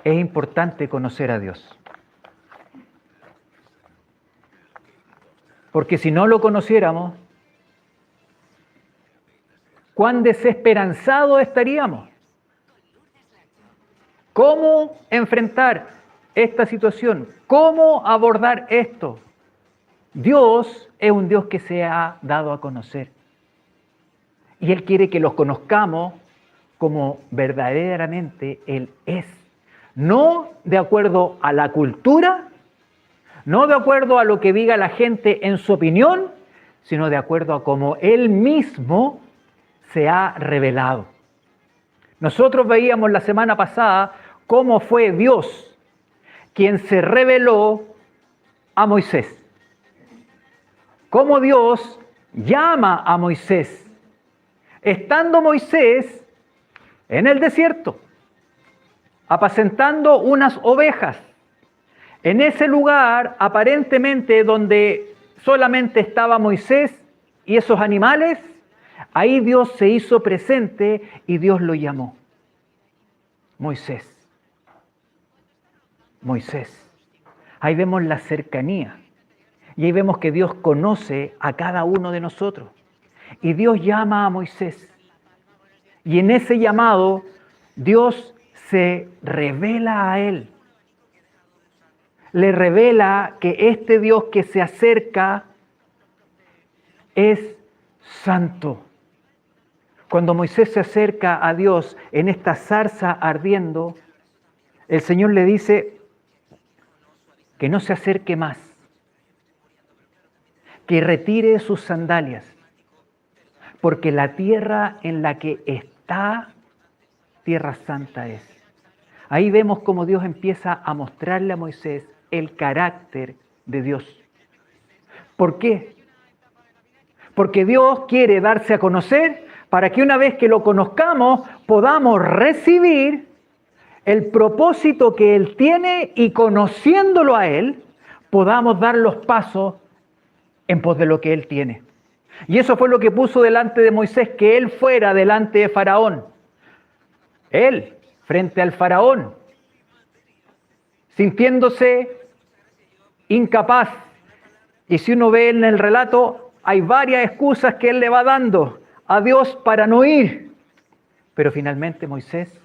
es importante conocer a Dios. Porque si no lo conociéramos, cuán desesperanzados estaríamos. ¿Cómo enfrentar esta situación? ¿Cómo abordar esto? Dios es un Dios que se ha dado a conocer. Y Él quiere que los conozcamos como verdaderamente Él es. No de acuerdo a la cultura, no de acuerdo a lo que diga la gente en su opinión, sino de acuerdo a cómo Él mismo se ha revelado. Nosotros veíamos la semana pasada cómo fue Dios quien se reveló a Moisés. Cómo Dios llama a Moisés, estando Moisés en el desierto, apacentando unas ovejas, en ese lugar aparentemente donde solamente estaba Moisés y esos animales. Ahí Dios se hizo presente y Dios lo llamó. Moisés. Moisés. Ahí vemos la cercanía. Y ahí vemos que Dios conoce a cada uno de nosotros. Y Dios llama a Moisés. Y en ese llamado, Dios se revela a él. Le revela que este Dios que se acerca es santo. Cuando Moisés se acerca a Dios en esta zarza ardiendo, el Señor le dice que no se acerque más, que retire sus sandalias, porque la tierra en la que está, tierra santa es. Ahí vemos cómo Dios empieza a mostrarle a Moisés el carácter de Dios. ¿Por qué? Porque Dios quiere darse a conocer para que una vez que lo conozcamos podamos recibir el propósito que Él tiene y conociéndolo a Él podamos dar los pasos en pos de lo que Él tiene. Y eso fue lo que puso delante de Moisés, que Él fuera delante de Faraón. Él, frente al Faraón, sintiéndose incapaz. Y si uno ve en el relato, hay varias excusas que Él le va dando a Dios para no ir. Pero finalmente Moisés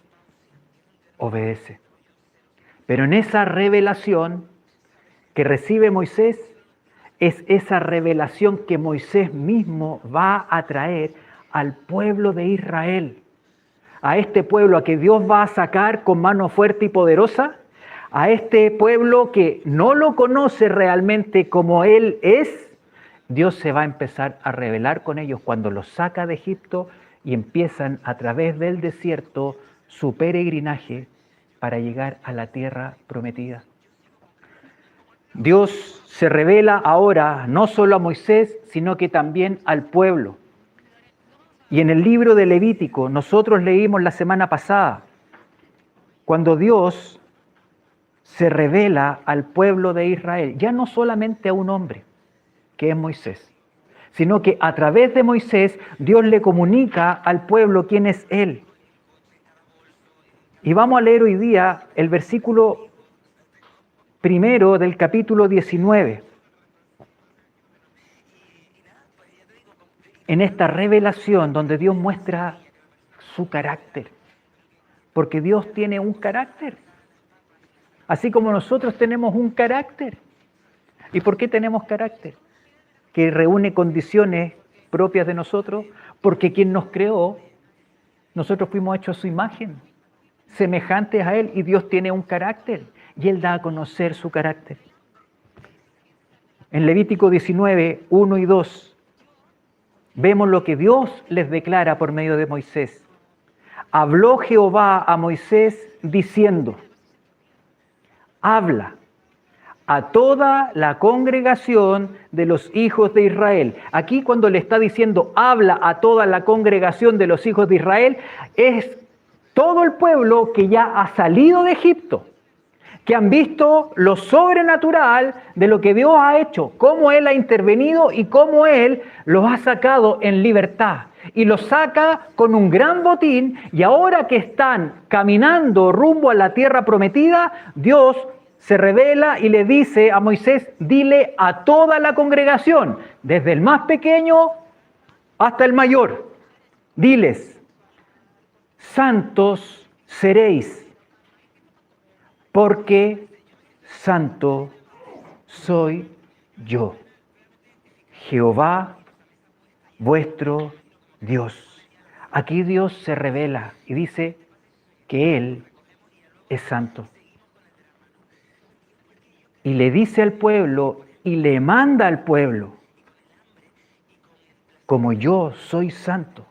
obedece. Pero en esa revelación que recibe Moisés, es esa revelación que Moisés mismo va a traer al pueblo de Israel. A este pueblo a que Dios va a sacar con mano fuerte y poderosa, a este pueblo que no lo conoce realmente como Él es, Dios se va a empezar a revelar con ellos cuando los saca de Egipto y empiezan a través del desierto su peregrinaje para llegar a la tierra prometida. Dios se revela ahora no solo a Moisés, sino que también al pueblo. Y en el libro de Levítico, nosotros leímos la semana pasada, cuando Dios se revela al pueblo de Israel, ya no solamente a un hombre, que es Moisés, sino que a través de Moisés Dios le comunica al pueblo quién es Él. Y vamos a leer hoy día el versículo primero del capítulo 19. En esta revelación donde Dios muestra su carácter. Porque Dios tiene un carácter. Así como nosotros tenemos un carácter. ¿Y por qué tenemos carácter? Que reúne condiciones propias de nosotros. Porque quien nos creó, nosotros fuimos hechos a su imagen, semejantes a Él, y Dios tiene un carácter. Y Él da a conocer su carácter. En Levítico 19, 1 y 2, vemos lo que Dios les declara por medio de Moisés. Habló Jehová a Moisés diciendo, habla a toda la congregación de los hijos de Israel. Aquí cuando le está diciendo, habla a toda la congregación de los hijos de Israel, es todo el pueblo que ya ha salido de Egipto, que han visto lo sobrenatural de lo que Dios ha hecho, cómo Él ha intervenido y cómo Él los ha sacado en libertad. y los saca con un gran botín, y ahora que están caminando rumbo a la tierra prometida, Dios se revela y le dice a Moisés: dile a toda la congregación, desde el más pequeño hasta el mayor, diles: santos seréis, porque santo soy yo, Jehová vuestro Dios. Aquí Dios se revela y dice que Él es santo. Y le dice al pueblo y le manda al pueblo: como yo soy santo,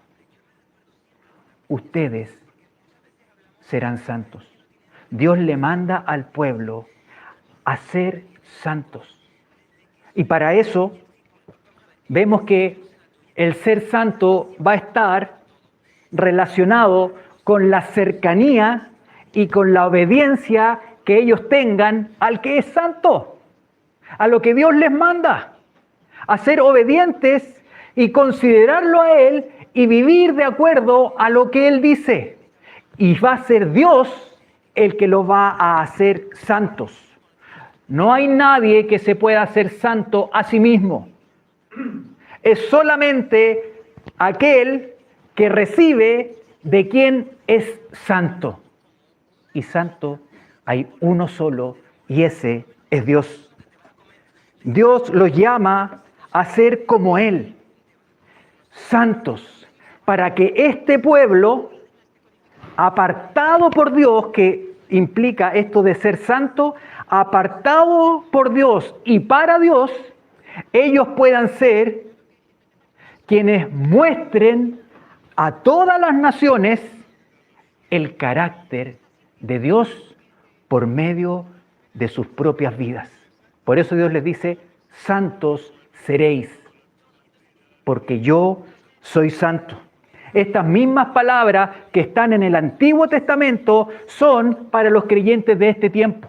ustedes serán santos. Dios le manda al pueblo a ser santos. Y para eso vemos que el ser santo va a estar relacionado con la cercanía y con la obediencia que ellos tengan al que es santo, a lo que Dios les manda, a ser obedientes y considerarlo a Él y vivir de acuerdo a lo que Él dice. Y va a ser Dios el que los va a hacer santos. No hay nadie que se pueda hacer santo a sí mismo. Es solamente aquel que recibe de quien es santo. Y santo hay uno solo, y ese es Dios. Dios los llama a ser como Él, santos, para que este pueblo, apartado por Dios, que implica esto de ser santo, apartado por Dios y para Dios, ellos puedan ser quienes muestren a todas las naciones el carácter de Dios por medio de sus propias vidas. Por eso Dios les dice: santos seréis, porque yo soy santo. Estas mismas palabras que están en el Antiguo Testamento son para los creyentes de este tiempo.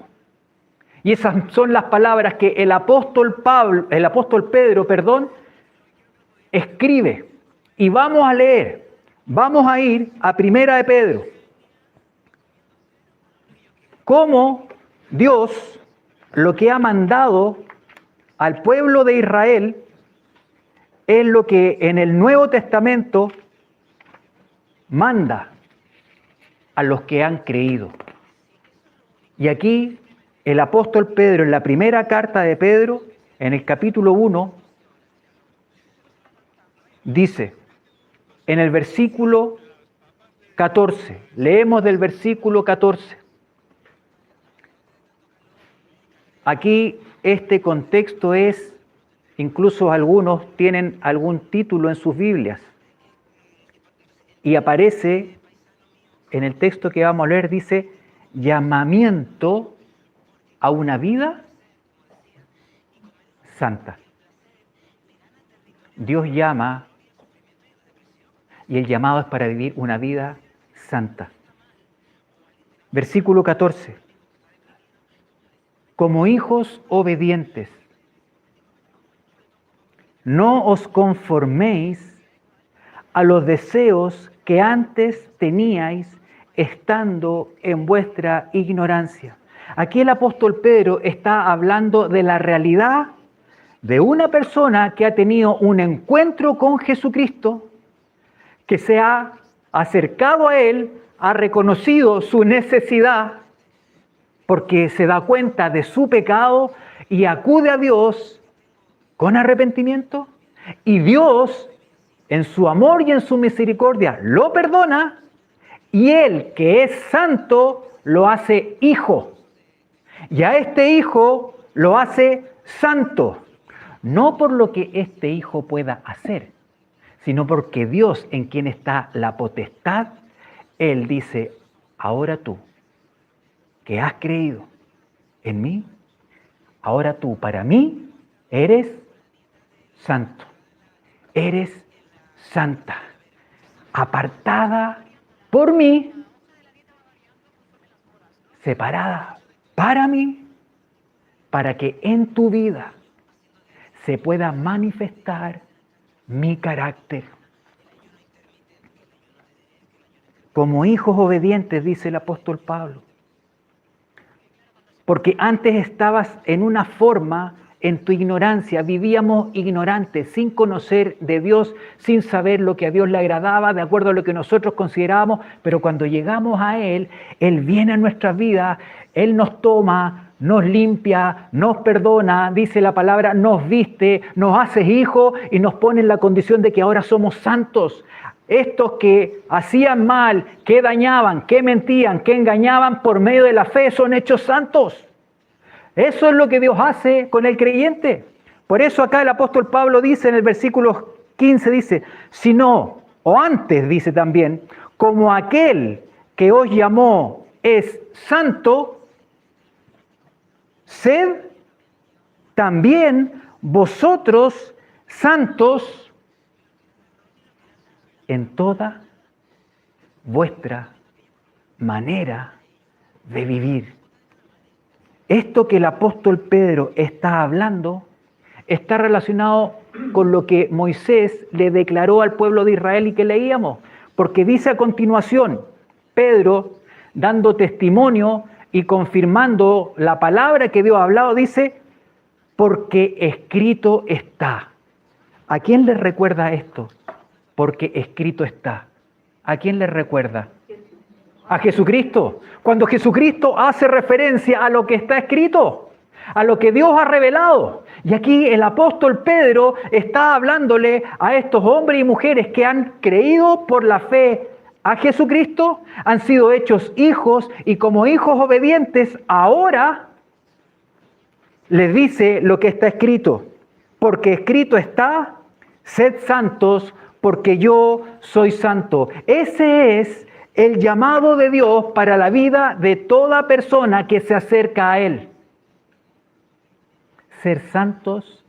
Y esas son las palabras que el apóstol Pedro, escribe. Y vamos a leer, vamos a ir a Primera de Pedro. Cómo Dios lo que ha mandado al pueblo de Israel es lo que en el Nuevo Testamento manda a los que han creído. Y aquí el apóstol Pedro, en la primera carta de Pedro, en el capítulo 1, dice, en el versículo 14, leemos del versículo 14. Aquí este contexto es, incluso algunos tienen algún título en sus Biblias, y aparece en el texto que vamos a leer, dice: llamamiento a una vida santa. Dios llama, y el llamado es para vivir una vida santa. Versículo 14. Como hijos obedientes, no os conforméis a los deseos que antes teníais estando en vuestra ignorancia. Aquí el apóstol Pedro está hablando de la realidad de una persona que ha tenido un encuentro con Jesucristo, que se ha acercado a Él, ha reconocido su necesidad, porque se da cuenta de su pecado y acude a Dios con arrepentimiento, y Dios, en su amor y en su misericordia, lo perdona, y Él, que es santo, lo hace hijo. Y a este hijo lo hace santo, no por lo que este hijo pueda hacer, sino porque Dios, en quien está la potestad, Él dice: ahora tú, que has creído en mí, ahora tú para mí eres santo, eres santa, apartada por mí, separada para mí, para que en tu vida se pueda manifestar mi carácter. como hijos obedientes, dice el apóstol Pablo. Porque antes estabas en una forma, en tu ignorancia, vivíamos ignorantes, sin conocer de Dios, sin saber lo que a Dios le agradaba, de acuerdo a lo que nosotros considerábamos, pero cuando llegamos a Él, Él viene a nuestras vidas, Él nos toma, nos limpia, nos perdona, dice la palabra, nos viste, nos hace hijos y nos pone en la condición de que ahora somos santos. Estos que hacían mal, que dañaban, que mentían, que engañaban, por medio de la fe son hechos santos. Eso es lo que Dios hace con el creyente. Por eso acá el apóstol Pablo dice en el versículo 15, dice, si no, o antes dice también, como aquel que os llamó es santo, sed también vosotros santos en toda vuestra manera de vivir. Esto que el apóstol Pedro está hablando está relacionado con lo que Moisés le declaró al pueblo de Israel y que leíamos, porque dice a continuación, Pedro, dando testimonio y confirmando la palabra que Dios ha hablado, dice, porque escrito está. ¿A quién le recuerda esto? Porque escrito está. ¿A quién le recuerda? A Jesucristo. Cuando Jesucristo hace referencia a lo que está escrito, a lo que Dios ha revelado. Y aquí el apóstol Pedro está hablándole a estos hombres y mujeres que han creído por la fe a Jesucristo, han sido hechos hijos y como hijos obedientes, ahora les dice lo que está escrito. Porque escrito está, sed santos, porque yo soy santo. Ese es el llamado de Dios para la vida de toda persona que se acerca a Él. Ser santos.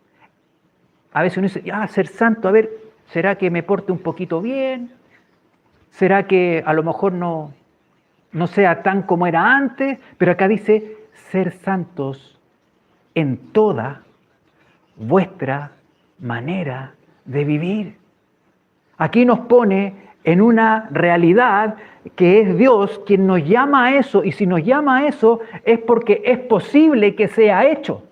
A veces uno dice, ser santo, a ver, ¿será que me porte un poquito bien? ¿Será que a lo mejor no sea tan como era antes? Pero acá dice, ser santos en toda vuestra manera de vivir. Aquí nos pone en una realidad que es Dios quien nos llama a eso, y si nos llama a eso es porque es posible que sea hecho.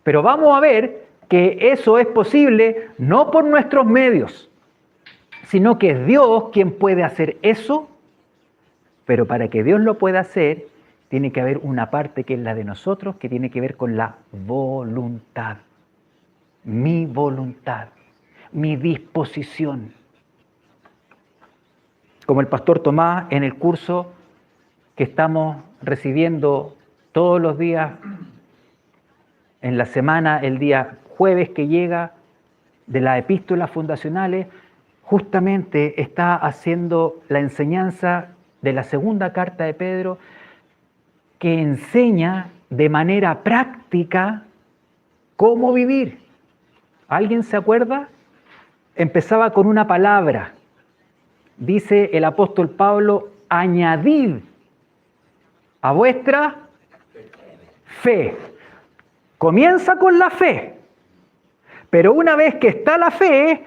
Pero vamos a ver que eso es posible no por nuestros medios, sino que es Dios quien puede hacer eso, pero para que Dios lo pueda hacer, tiene que haber una parte que es la de nosotros, que tiene que ver con la voluntad. Mi voluntad, mi disposición. Como el pastor Tomás en el curso que estamos recibiendo todos los días en la semana, el día jueves que llega de las epístolas fundacionales, justamente está haciendo la enseñanza de la segunda carta de Pedro, que enseña de manera práctica cómo vivir. ¿Alguien se acuerda? Empezaba con una palabra. Dice el apóstol Pablo, añadid a vuestra fe. Comienza con la fe, pero una vez que está la fe,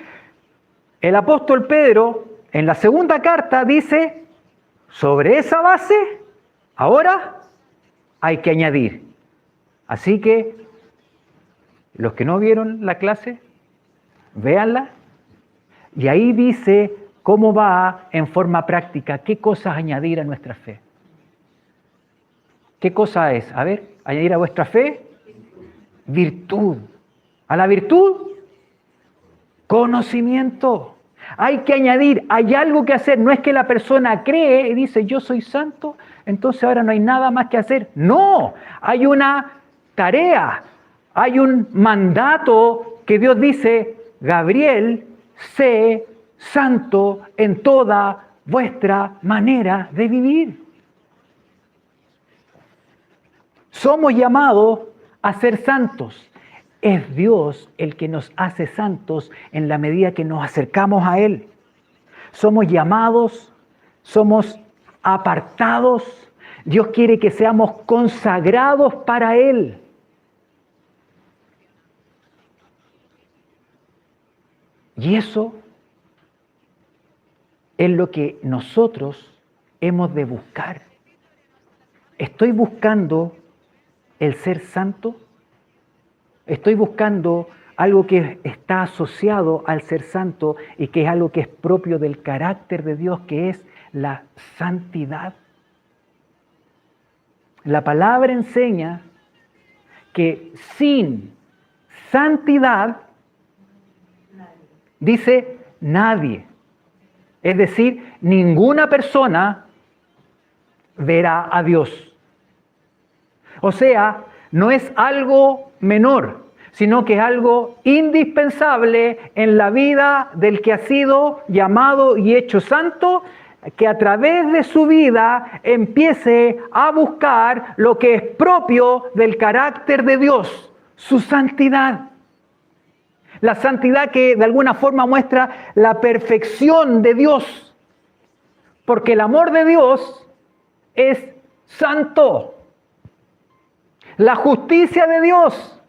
el apóstol Pedro en la segunda carta dice, sobre esa base, ahora hay que añadir. Así que, los que no vieron la clase, véanla, y ahí dice cómo va en forma práctica, qué cosas añadir a nuestra fe. ¿Qué cosa es? A ver, añadir a vuestra fe, virtud. A la virtud, conocimiento. Hay que añadir, hay algo que hacer. No es que la persona cree y dice, yo soy santo, entonces ahora no hay nada más que hacer. No, hay una tarea, hay un mandato que Dios dice, Gabriel, sé santo en toda vuestra manera de vivir. Somos llamados a ser santos. Es Dios el que nos hace santos en la medida que nos acercamos a Él. Somos llamados, somos apartados. Dios quiere que seamos consagrados para Él. Y eso es lo que nosotros hemos de buscar. ¿Estoy buscando el ser santo? ¿Estoy buscando algo que está asociado al ser santo y que es algo que es propio del carácter de Dios, que es la santidad? La palabra enseña que sin santidad, dice nadie, es decir, ninguna persona verá a Dios. O sea, no es algo menor, sino que es algo indispensable en la vida del que ha sido llamado y hecho santo, que a través de su vida empiece a buscar lo que es propio del carácter de Dios, su santidad. La santidad que de alguna forma muestra la perfección de Dios, porque el amor de Dios es santo. La justicia de Dios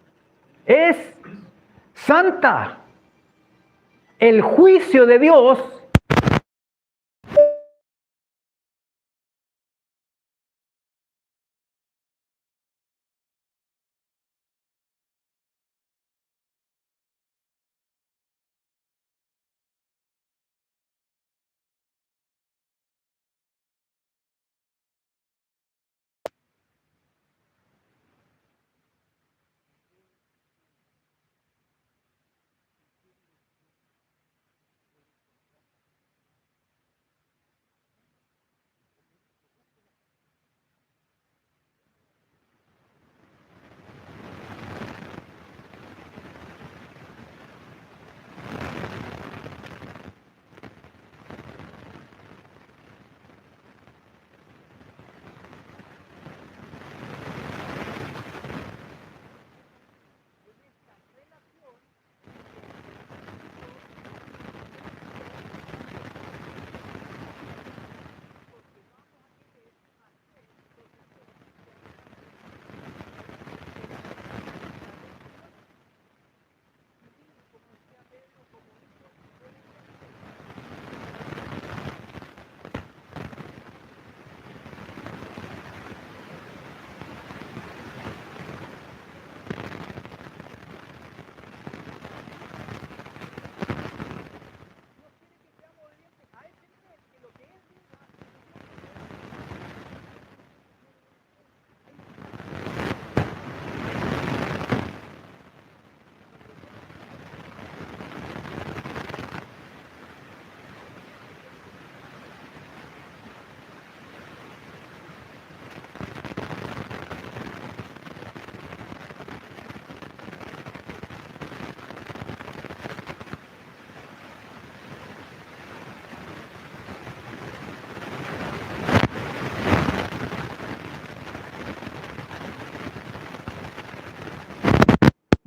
es santa. El juicio de Dios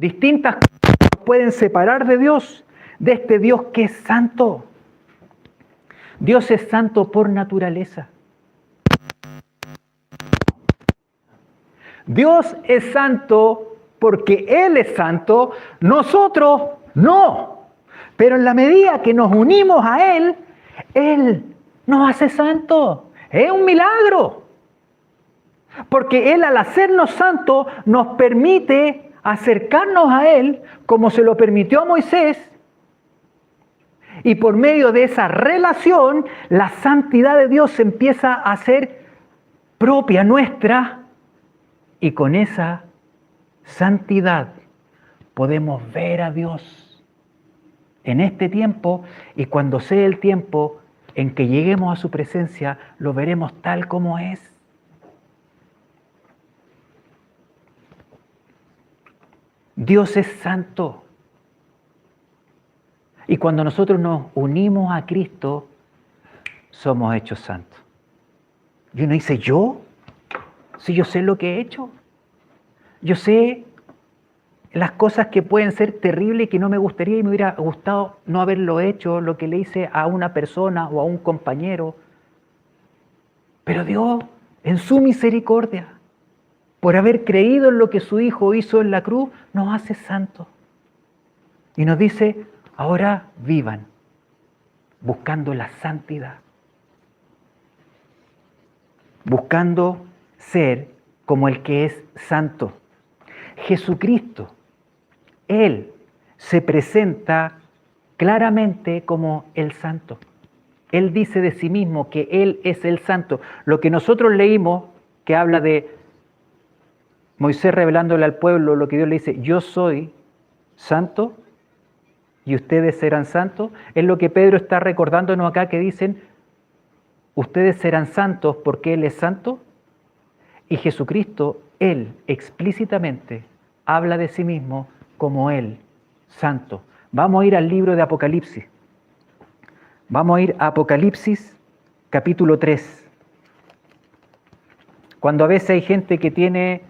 distintas cosas nos pueden separar de Dios, de este Dios que es santo. Dios es santo por naturaleza. Dios es santo porque Él es santo, nosotros no. Pero en la medida que nos unimos a Él, Él nos hace santos. Es un milagro. Porque Él al hacernos santos nos permite acercarnos a Él como se lo permitió a Moisés, y por medio de esa relación la santidad de Dios se empieza a hacer propia nuestra, y con esa santidad podemos ver a Dios en este tiempo, y cuando sea el tiempo en que lleguemos a su presencia lo veremos tal como es. Dios es santo. Y cuando nosotros nos unimos a Cristo, somos hechos santos. Y uno dice, ¿yo? Si yo sé lo que he hecho. Yo sé las cosas que pueden ser terribles y que no me gustaría y me hubiera gustado no haberlo hecho, lo que le hice a una persona o a un compañero. Pero Dios, en su misericordia, por haber creído en lo que su Hijo hizo en la cruz, nos hace santos. Y nos dice, ahora vivan buscando la santidad. buscando ser como el que es santo. Jesucristo, Él se presenta claramente como el santo. Él dice de sí mismo que Él es el santo. Lo que nosotros leímos, que habla de Moisés revelándole al pueblo lo que Dios le dice, yo soy santo y ustedes serán santos, es lo que Pedro está recordándonos acá, que dicen, ustedes serán santos porque Él es santo. Y Jesucristo, Él explícitamente habla de sí mismo como Él, santo. Vamos a ir al libro de Apocalipsis. Vamos a ir a Apocalipsis capítulo 3. Cuando a veces hay gente que tiene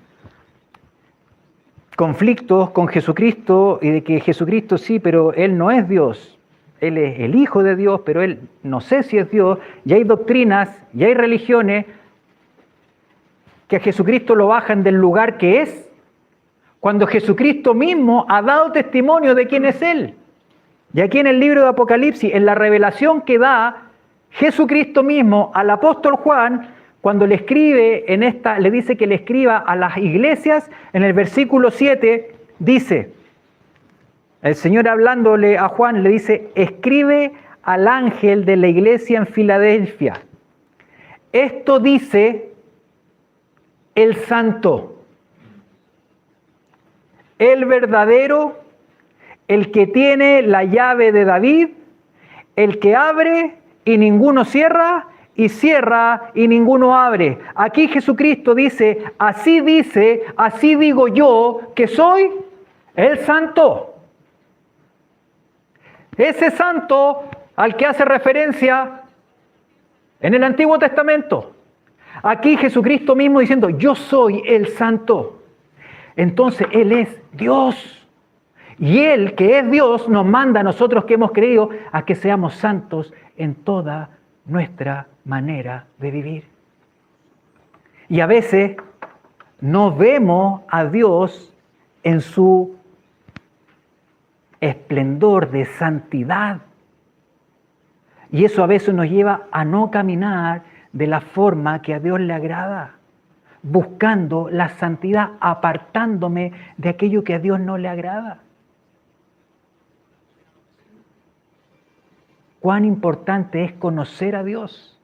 conflictos con Jesucristo y de que Jesucristo sí, pero Él no es Dios. Él es el Hijo de Dios, pero Él no sé si es Dios. Y hay doctrinas, y hay religiones que a Jesucristo lo bajan del lugar que es, cuando Jesucristo mismo ha dado testimonio de quién es Él. Y aquí en el libro de Apocalipsis, en la revelación que da Jesucristo mismo al apóstol Juan, cuando le escribe le dice que le escriba a las iglesias, en el versículo 7 dice, el Señor hablándole a Juan le dice, escribe al ángel de la iglesia en Filadelfia. Esto dice el santo, el verdadero, el que tiene la llave de David, el que abre y ninguno cierra, y cierra y ninguno abre. Aquí Jesucristo dice, así digo yo que soy el santo. Ese santo al que hace referencia en el Antiguo Testamento. Aquí Jesucristo mismo diciendo, yo soy el santo. Entonces Él es Dios. Y Él, que es Dios, nos manda a nosotros que hemos creído a que seamos santos en toda nuestra manera de vivir. Y a veces no vemos a Dios en su esplendor de santidad. Y eso a veces nos lleva a no caminar de la forma que a Dios le agrada, buscando la santidad, apartándome de aquello que a Dios no le agrada. Cuán importante es conocer a Dios.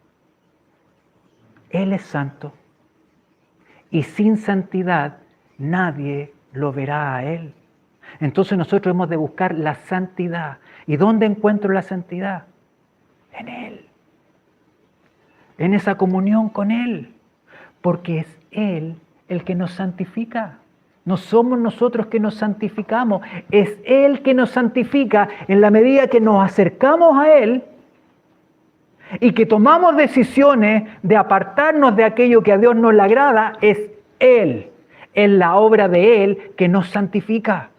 Él es santo. Y sin santidad nadie lo verá a Él. Entonces nosotros hemos de buscar la santidad. ¿Y dónde encuentro la santidad? En Él. En esa comunión con Él. Porque es Él el que nos santifica. No somos nosotros que nos santificamos, es Él que nos santifica en la medida que nos acercamos a Él y que tomamos decisiones de apartarnos de aquello que a Dios no le agrada, es Él, es la obra de Él que nos santifica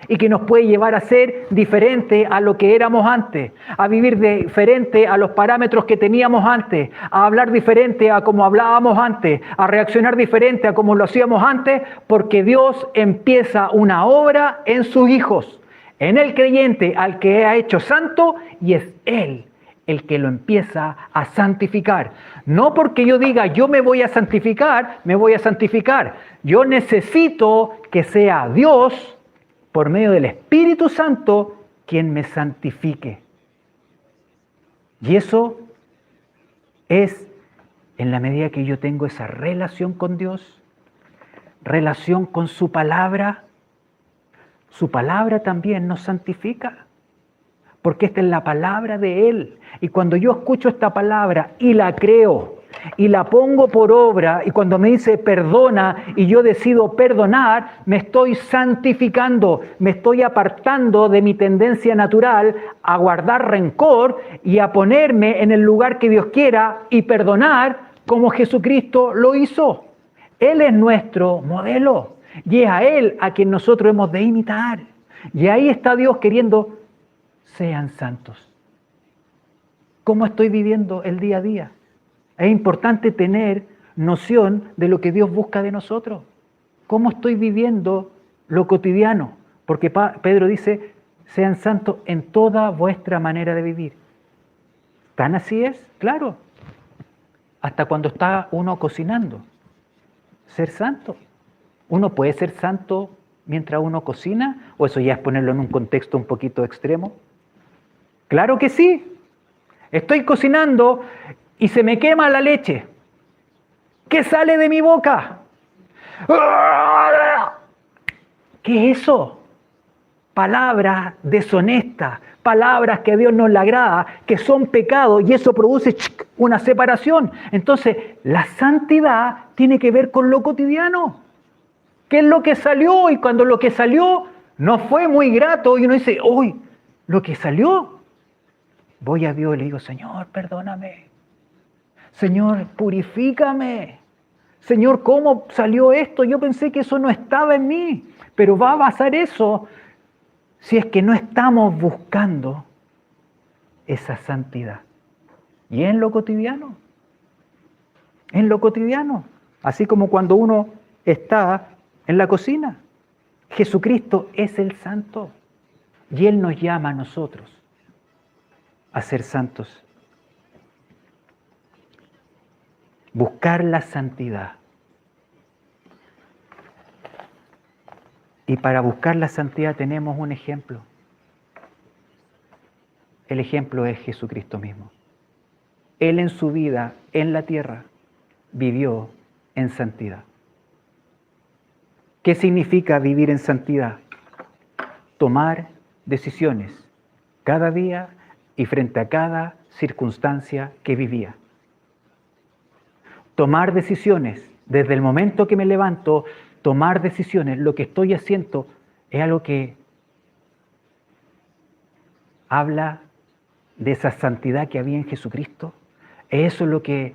y que nos puede llevar a ser diferente a lo que éramos antes, a vivir diferente a los parámetros que teníamos antes, a hablar diferente a como hablábamos antes, a reaccionar diferente a como lo hacíamos antes, porque Dios empieza una obra en sus hijos, en el creyente al que ha hecho santo, y es Él el que lo empieza a santificar. No porque yo diga yo me voy a santificar, Yo necesito que sea Dios, por medio del Espíritu Santo, quien me santifique. Y eso es en la medida que yo tengo esa relación con Dios, relación con su palabra. Su palabra también nos santifica, porque esta es la palabra de Él. Y cuando yo escucho esta palabra y la creo, y la pongo por obra, y cuando me dice perdona y yo decido perdonar, me estoy santificando, me estoy apartando de mi tendencia natural a guardar rencor y a ponerme en el lugar que Dios quiera y perdonar como Jesucristo lo hizo. Él es nuestro modelo y es a Él a quien nosotros hemos de imitar. Y ahí está Dios queriendo, sean santos. ¿Cómo estoy viviendo el día a día? Es importante tener noción de lo que Dios busca de nosotros. ¿Cómo estoy viviendo lo cotidiano? Porque Pedro dice, sean santos en toda vuestra manera de vivir. ¿Tan así es? Claro. hasta cuando está uno cocinando. Ser santo. ¿Uno puede ser santo mientras uno cocina? ¿O eso ya es ponerlo en un contexto un poquito extremo? Claro que sí. Estoy cocinando y se me quema la leche. ¿Qué sale de mi boca? ¿Qué es eso? Palabras deshonestas, palabras que a Dios no le agrada, que son pecados, y eso produce una separación. Entonces, la santidad tiene que ver con lo cotidiano. ¿Qué es lo que salió? Y cuando lo que salió no fue muy grato, y uno dice, uy, lo que salió, voy a Dios y le digo, Señor, perdóname. Señor, purifícame. Señor, ¿cómo salió esto? Yo pensé que eso no estaba en mí, pero va a pasar eso si es que no estamos buscando esa santidad. Y en lo cotidiano, así como cuando uno está en la cocina. Jesucristo es el santo y Él nos llama a nosotros a ser santos. Buscar la santidad. Y para buscar la santidad tenemos un ejemplo. El ejemplo es Jesucristo mismo. Él en su vida, en la tierra, vivió en santidad. ¿Qué significa vivir en santidad? Tomar decisiones cada día y frente a cada circunstancia que vivía. Tomar decisiones desde el momento que me levanto, tomar decisiones, lo que estoy haciendo es algo que habla de esa santidad que había en Jesucristo. Eso es lo que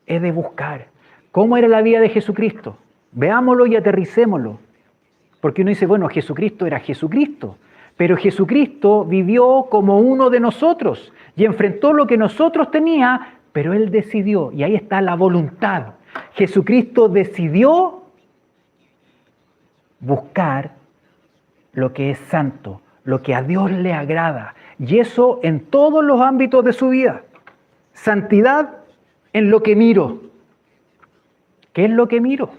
he de buscar. ¿Cómo era la vida de Jesucristo? Veámoslo y aterricémoslo. Porque uno dice, bueno, Jesucristo era Jesucristo, pero Jesucristo vivió como uno de nosotros y enfrentó lo que nosotros teníamos, pero Él decidió, y ahí está la voluntad. Jesucristo decidió buscar lo que es santo, lo que a Dios le agrada, y eso en todos los ámbitos de su vida. Santidad en lo que miro. ¿Qué es lo que miro?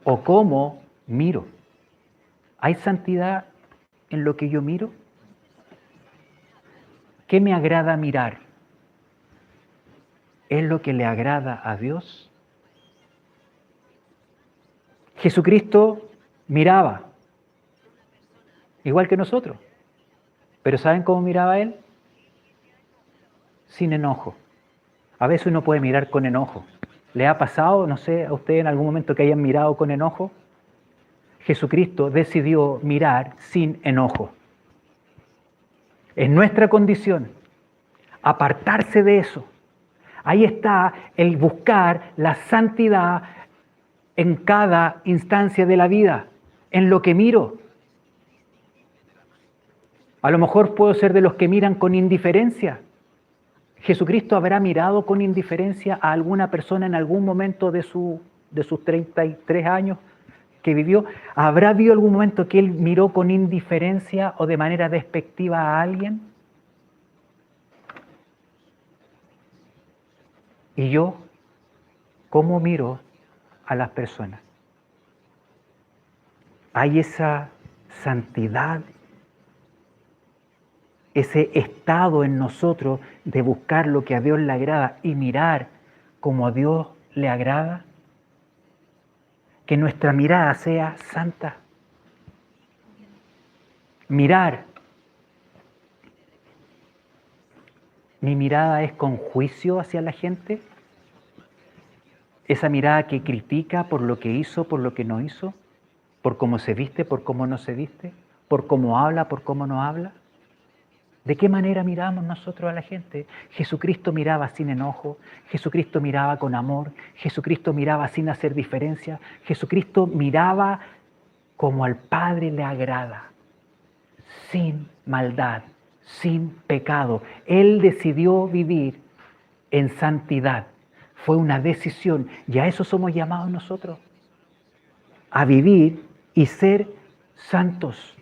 ¿O cómo miro? ¿Hay santidad en lo que yo miro? ¿Qué me agrada mirar? ¿Es lo que le agrada a Dios? Jesucristo miraba, igual que nosotros. Pero ¿saben cómo miraba Él? Sin enojo. A veces uno puede mirar con enojo. ¿Le ha pasado, no sé, a usted en algún momento que hayan mirado con enojo? Jesucristo decidió mirar sin enojo. Es nuestra condición apartarse de eso. Ahí está el buscar la santidad en cada instancia de la vida, en lo que miro. A lo mejor puedo ser de los que miran con indiferencia. ¿Jesucristo habrá mirado con indiferencia a alguna persona en algún momento de sus 33 años que vivió? ¿Habrá habido algún momento que Él miró con indiferencia o de manera despectiva a alguien? ¿Y yo cómo miro a las personas? ¿Hay esa santidad, ese estado en nosotros de buscar lo que a Dios le agrada y mirar como a Dios le agrada? Que nuestra mirada sea santa. Mirar. ¿Mi mirada es con juicio hacia la gente? ¿Esa mirada que critica por lo que hizo, por lo que no hizo? ¿Por cómo se viste, por cómo no se viste? ¿Por cómo habla, por cómo no habla? ¿De qué manera miramos nosotros a la gente? Jesucristo miraba sin enojo, Jesucristo miraba con amor, Jesucristo miraba sin hacer diferencia, Jesucristo miraba como al Padre le agrada, sin maldad, sin pecado. Él decidió vivir en santidad. Fue una decisión y a eso somos llamados nosotros, a vivir y ser santos.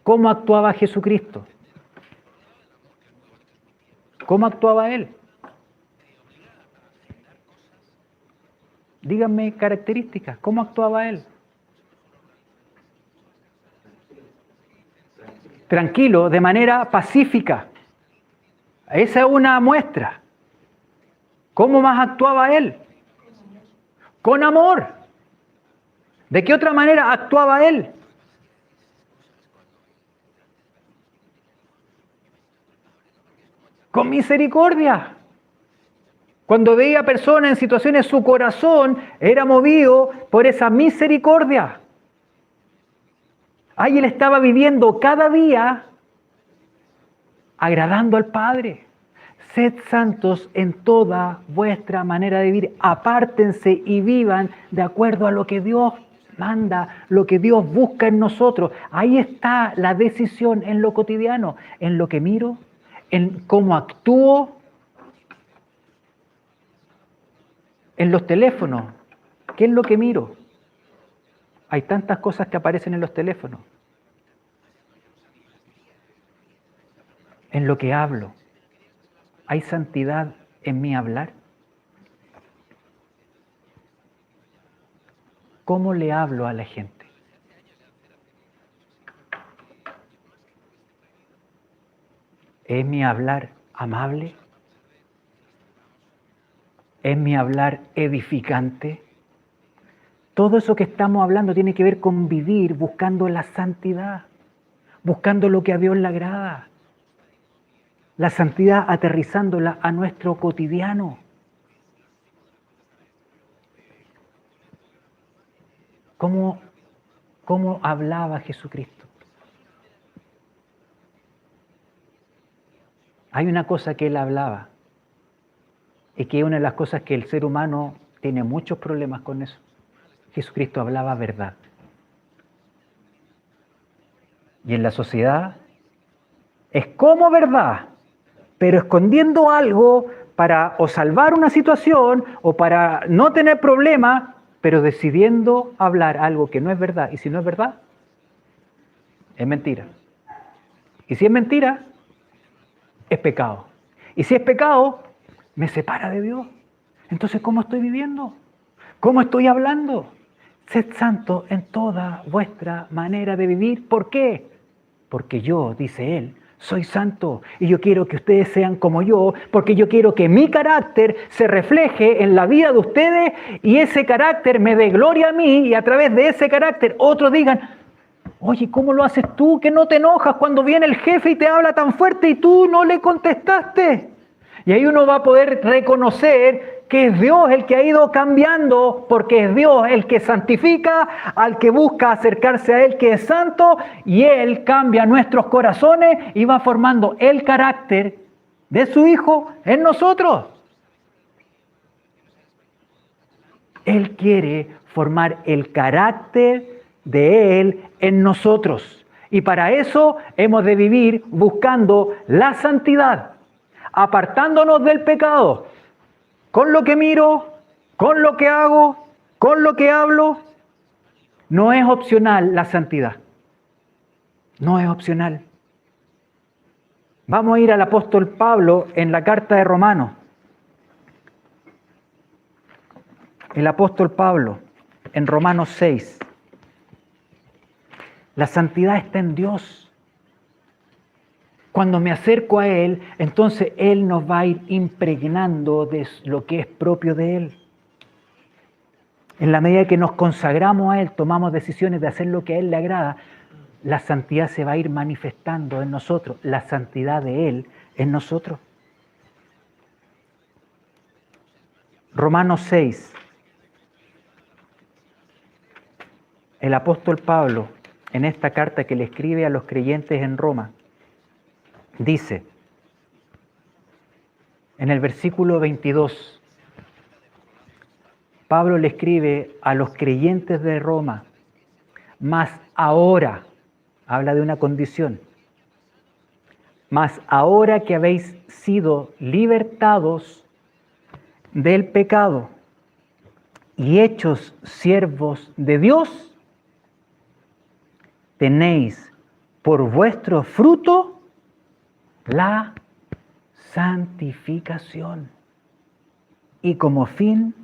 ¿Cómo actuaba Jesucristo? ¿Cómo actuaba él? Díganme características. ¿Cómo actuaba él? Tranquilo, de manera pacífica. Esa es una muestra. ¿Cómo más actuaba él? Con amor. ¿De qué otra manera actuaba él? Con misericordia. Cuando veía personas en situaciones, su corazón era movido por esa misericordia. Ahí él estaba viviendo cada día agradando al Padre. Sed santos en toda vuestra manera de vivir. Apártense y vivan de acuerdo a lo que Dios manda, lo que Dios busca en nosotros. Ahí está la decisión en lo cotidiano, en lo que miro, en cómo actúo, en los teléfonos. ¿Qué es lo que miro? Hay tantas cosas que aparecen en los teléfonos. En lo que hablo. ¿Hay santidad en mi hablar? ¿Cómo le hablo a la gente? ¿Es mi hablar amable? ¿Es mi hablar edificante? Todo eso que estamos hablando tiene que ver con vivir buscando la santidad, buscando lo que a Dios le agrada. La santidad aterrizándola a nuestro cotidiano. ¿Cómo hablaba Jesucristo? Hay una cosa que él hablaba, y que es una de las cosas que el ser humano tiene muchos problemas con eso. Jesucristo hablaba verdad. Y en la sociedad es como verdad, pero escondiendo algo para o salvar una situación o para no tener problemas, pero decidiendo hablar algo que no es verdad. Y si no es verdad, es mentira. Y si es mentira, es pecado. Y si es pecado, me separa de Dios. Entonces, ¿cómo estoy viviendo? ¿Cómo estoy hablando? Sed santos en toda vuestra manera de vivir. ¿Por qué? Porque yo, dice él, soy santo y yo quiero que ustedes sean como yo, porque yo quiero que mi carácter se refleje en la vida de ustedes y ese carácter me dé gloria a mí y a través de ese carácter otros digan, oye, ¿cómo lo haces tú que no te enojas cuando viene el jefe y te habla tan fuerte y tú no le contestaste? Y ahí uno va a poder reconocer que es Dios el que ha ido cambiando, porque es Dios el que santifica al que busca acercarse a Él, que es santo, y Él cambia nuestros corazones y va formando el carácter de su Hijo en nosotros. Él quiere formar el carácter de Él en nosotros. Y para eso hemos de vivir buscando la santidad, apartándonos del pecado, con lo que miro, con lo que hago, con lo que hablo. No es opcional la santidad. No es opcional. Vamos a ir al apóstol Pablo en la carta de Romanos. El apóstol Pablo en Romanos 6. La santidad está en Dios. Cuando me acerco a Él, entonces Él nos va a ir impregnando de lo que es propio de Él. En la medida que nos consagramos a Él, tomamos decisiones de hacer lo que a Él le agrada, la santidad se va a ir manifestando en nosotros, la santidad de Él en nosotros. Romanos 6. El apóstol Pablo, en esta carta que le escribe a los creyentes en Roma, dice, en el versículo 22, Pablo le escribe a los creyentes de Roma, mas ahora, habla de una condición, mas ahora que habéis sido libertados del pecado y hechos siervos de Dios, tenéis por vuestro fruto la santificación. Y como fin,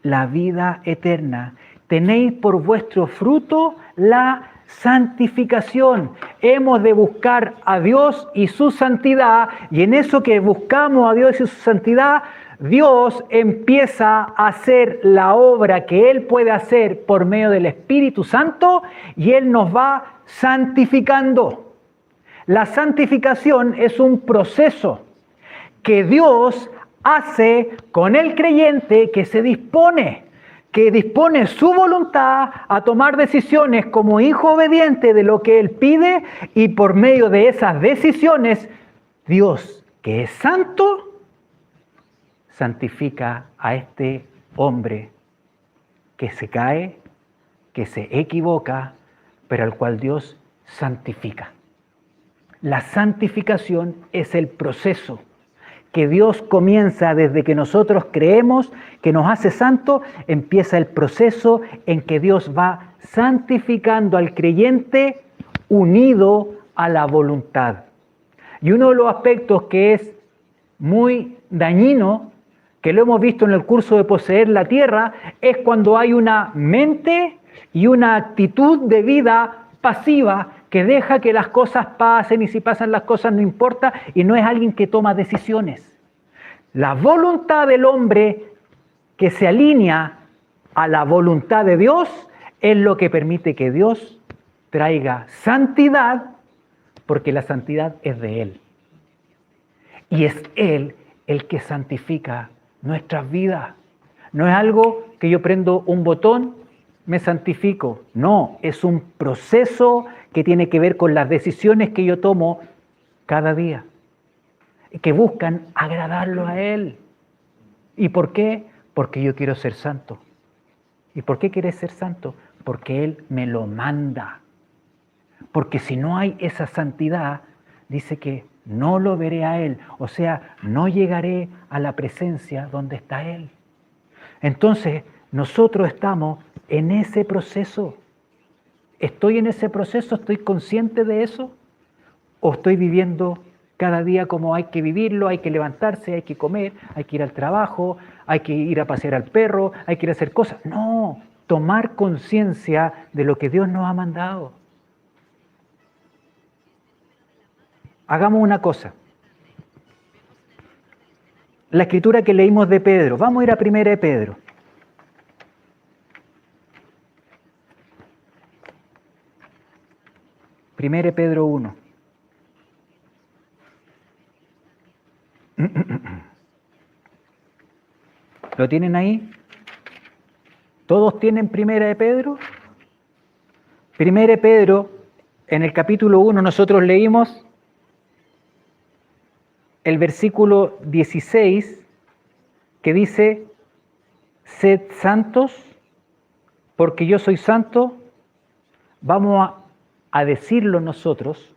la vida eterna. Tenéis por vuestro fruto la santificación. Hemos de buscar a Dios y su santidad, y en eso que buscamos a Dios y su santidad, Dios empieza a hacer la obra que Él puede hacer por medio del Espíritu Santo, y Él nos va santificando. La santificación es un proceso que Dios hace con el creyente que dispone su voluntad a tomar decisiones como hijo obediente de lo que Él pide, y por medio de esas decisiones, Dios, que es santo, santifica a este hombre que se cae, que se equivoca, pero al cual Dios santifica. La santificación es el proceso que Dios comienza desde que nosotros creemos que nos hace santo. Empieza el proceso en que Dios va santificando al creyente unido a la voluntad. Y uno de los aspectos que es muy dañino, que lo hemos visto en el curso de Poseer la Tierra, es cuando hay una mente y una actitud de vida pasiva que deja que las cosas pasen, y si pasan las cosas no importa, y no es alguien que toma decisiones. La voluntad del hombre que se alinea a la voluntad de Dios es lo que permite que Dios traiga santidad, porque la santidad es de Él. Y es Él el que santifica nuestras vidas. No es algo que yo prendo un botón, me santifico. No, es un proceso que tiene que ver con las decisiones que yo tomo cada día, que buscan agradarlo a Él. ¿Y por qué? Porque yo quiero ser santo. ¿Y por qué quieres ser santo? Porque Él me lo manda. Porque si no hay esa santidad, dice que no lo veré a Él. O sea, no llegaré a la presencia donde está Él. Entonces, nosotros estamos en ese proceso. ¿Estoy en ese proceso? ¿Estoy consciente de eso? ¿O estoy viviendo cada día como hay que vivirlo? Hay que levantarse, hay que comer, hay que ir al trabajo, hay que ir a pasear al perro, hay que ir a hacer cosas. No, tomar conciencia de lo que Dios nos ha mandado. Hagamos una cosa. La escritura que leímos de Pedro, vamos a ir a 1 de Pedro. Primera de Pedro 1. ¿Lo tienen ahí? ¿Todos tienen Primera de Pedro? Primera de Pedro, en el capítulo 1 nosotros leímos el versículo 16 que dice: sed santos porque yo soy santo. Vamos a decirlo nosotros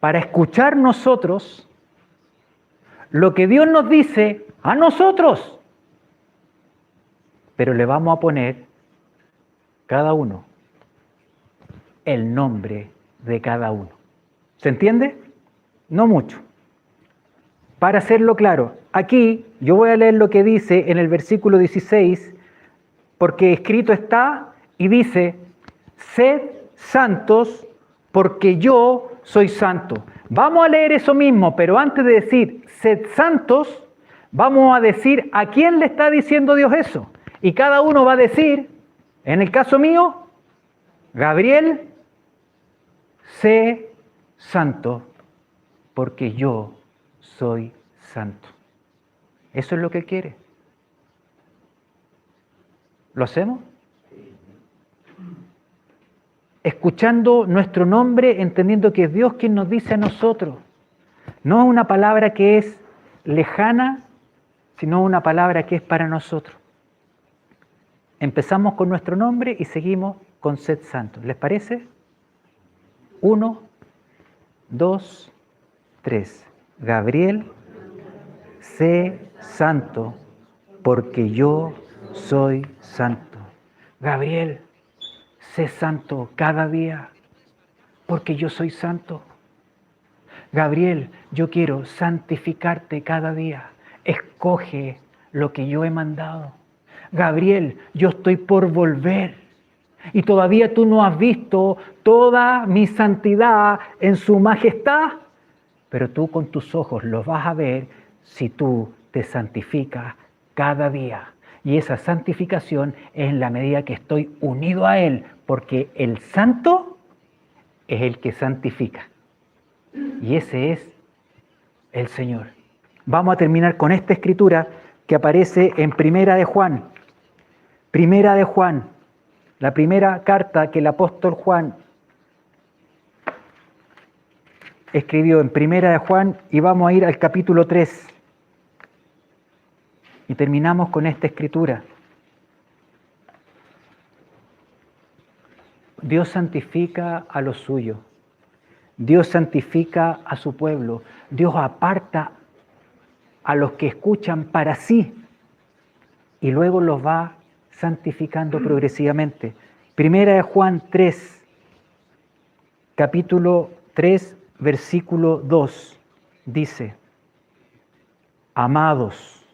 para escuchar nosotros lo que Dios nos dice a nosotros, pero le vamos a poner cada uno el nombre de cada uno. ¿Se entiende? No mucho. Para hacerlo claro, aquí yo voy a leer lo que dice en el versículo 16, porque escrito está y dice: sed santos porque yo soy santo. Vamos a leer eso mismo, pero antes de decir sed santos, vamos a decir a quién le está diciendo Dios eso. Y cada uno va a decir, en el caso mío, Gabriel, sé santo porque yo soy santo. Eso es lo que Él quiere. ¿Lo hacemos? Escuchando nuestro nombre, entendiendo que es Dios quien nos dice a nosotros. No es una palabra que es lejana, sino una palabra que es para nosotros. Empezamos con nuestro nombre y seguimos con sed santo. ¿Les parece? 1, 2, 3. Gabriel, sé santo, porque yo soy santo. Gabriel, sé santo cada día, porque yo soy santo. Gabriel, yo quiero santificarte cada día. Escoge lo que yo he mandado. Gabriel, yo estoy por volver. Y todavía tú no has visto toda mi santidad en su majestad. Pero tú con tus ojos lo vas a ver si tú te santificas cada día. Y esa santificación es en la medida que estoy unido a Él, porque el santo es el que santifica. Y ese es el Señor. Vamos a terminar con esta escritura que aparece en Primera de Juan. Primera de Juan, la primera carta que el apóstol Juan escribió en Primera de Juan, y vamos a ir al capítulo 3. Y terminamos con esta escritura. Dios santifica a los suyos. Dios santifica a su pueblo. Dios aparta a los que escuchan para sí y luego los va santificando progresivamente. Primera de Juan 3, capítulo 3, versículo 2, dice: amados,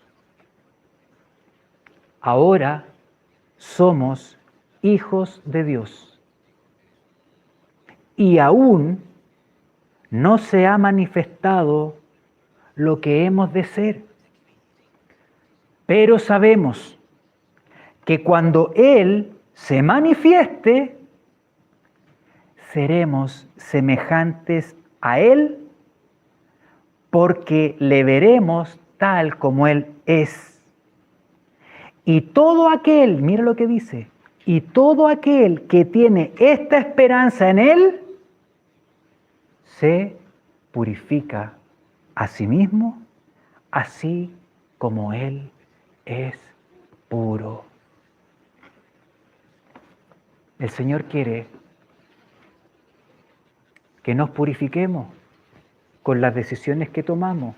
ahora somos hijos de Dios, y aún no se ha manifestado lo que hemos de ser. Pero sabemos que cuando Él se manifieste, seremos semejantes a Él, porque le veremos tal como Él es. Y todo aquel, mira lo que dice, y todo aquel que tiene esta esperanza en Él, se purifica a sí mismo, así como Él es puro. El Señor quiere que nos purifiquemos con las decisiones que tomamos,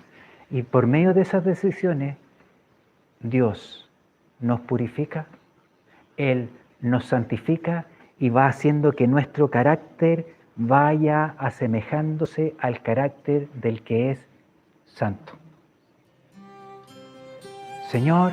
y por medio de esas decisiones Dios nos purifica, Él nos santifica y va haciendo que nuestro carácter vaya asemejándose al carácter del que es santo. Señor,